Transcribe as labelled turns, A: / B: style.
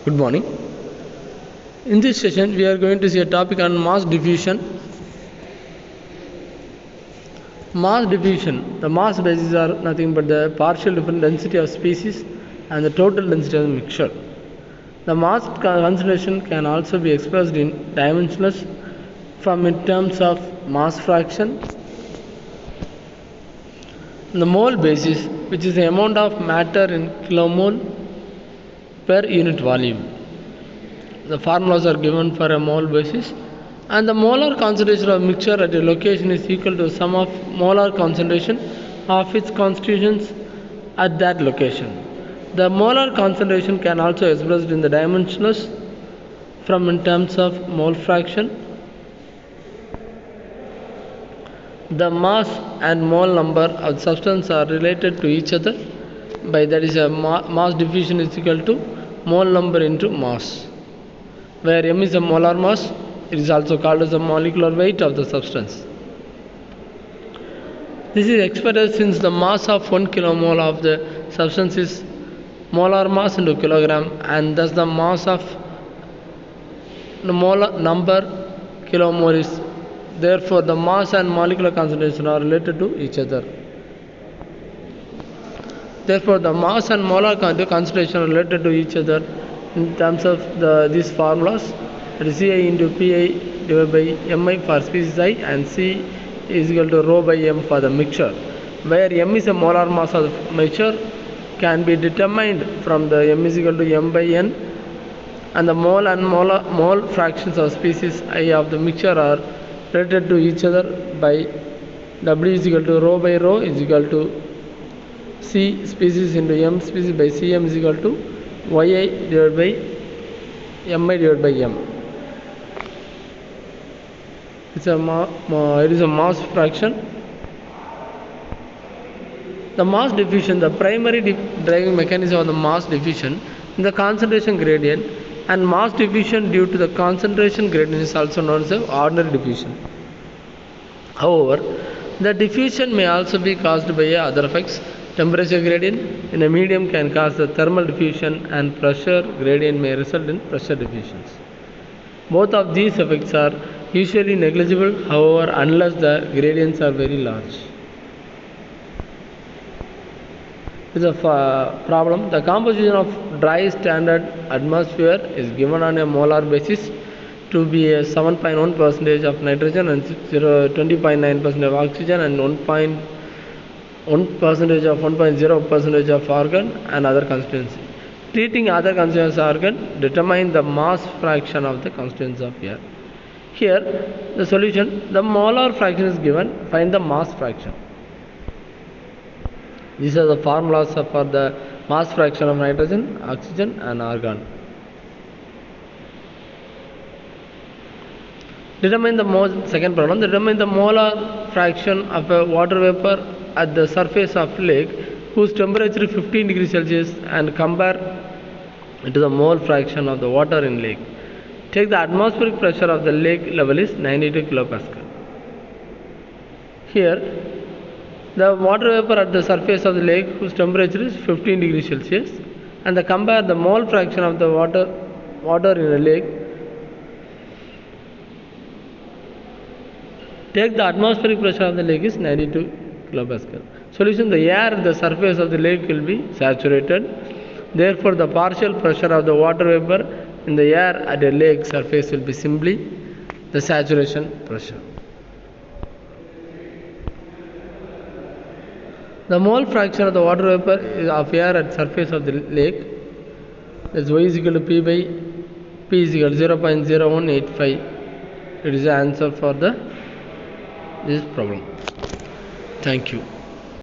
A: Good morning. In this session, we are going to see a topic on mass diffusion. Mass diffusion. The mass bases are nothing but the partial different density of species and the total density of the mixture. The mass concentration can also be expressed in dimensionless form in terms of mass fraction. The mole basis, which is the amount of matter in kilomole per unit volume. The formulas are given for a mole basis, and the molar concentration of mixture at a location is equal to sum of molar concentration of its constituents at that location. The molar concentration can also be expressed in the dimensionless from in terms of mole fraction. The mass and mole number of substance are related to each other by that is a mass diffusion is equal to mole number into mass, where m is a molar mass. It is also called as the molecular weight of the substance. This is expressed since the mass of 1 kilomole of the substance is molar mass into kilogram, and thus the mass of the molar number kilomole is, therefore the mass and molecular concentration are related to each other. Therefore the mass and molar concentration are related to each other in terms of these formulas. That is Ci into Pi divided by Mi for species I, and C is equal to rho by M for the mixture, where M is a molar mass of the mixture can be determined from the M is equal to M by N, and the mole and mole fractions of species I of the mixture are related to each other by W is equal to rho by rho is equal to C species into M species by Cm is equal to Yi divided by Mi divided by M. It is a mass fraction. The mass diffusion, the primary driving mechanism of the mass diffusion in the concentration gradient, and mass diffusion due to the concentration gradient is also known as the ordinary diffusion. However, the diffusion may also be caused by other effects. Temperature gradient in a medium can cause the thermal diffusion, and pressure gradient may result in pressure diffusions. Both of these effects are usually negligible, however, unless the gradients are very large. This is a problem. The composition of dry standard atmosphere is given on a molar basis to be a 7.1% of nitrogen and 20.9% of oxygen and 1.0% of argon and other constituents. Treating other constituents of argon determine the mass fraction of the constituents of air. Here, the solution, the molar fraction is given, find the mass fraction. These are the formulas for the mass fraction of nitrogen, oxygen and argon. Determine second problem, determine the molar fraction of a water vapor at the surface of lake whose temperature is 15 degrees Celsius and compare it to the mole fraction of the water in lake. Take the atmospheric pressure of the lake level is 92 kilopascal. Here, the water vapor at the surface of the lake whose temperature is 15 degrees Celsius, and compare the mole fraction of the water in a lake. Take the atmospheric pressure of the lake is 92 kilopascal. Solution, the air at the surface of the lake will be saturated. Therefore, the partial pressure of the water vapor in the air at a lake surface will be simply the saturation pressure. The mole fraction of the water vapor of air at surface of the lake is Y is equal to P by P is equal to 0.0185. It is the answer for this problem. Thank you.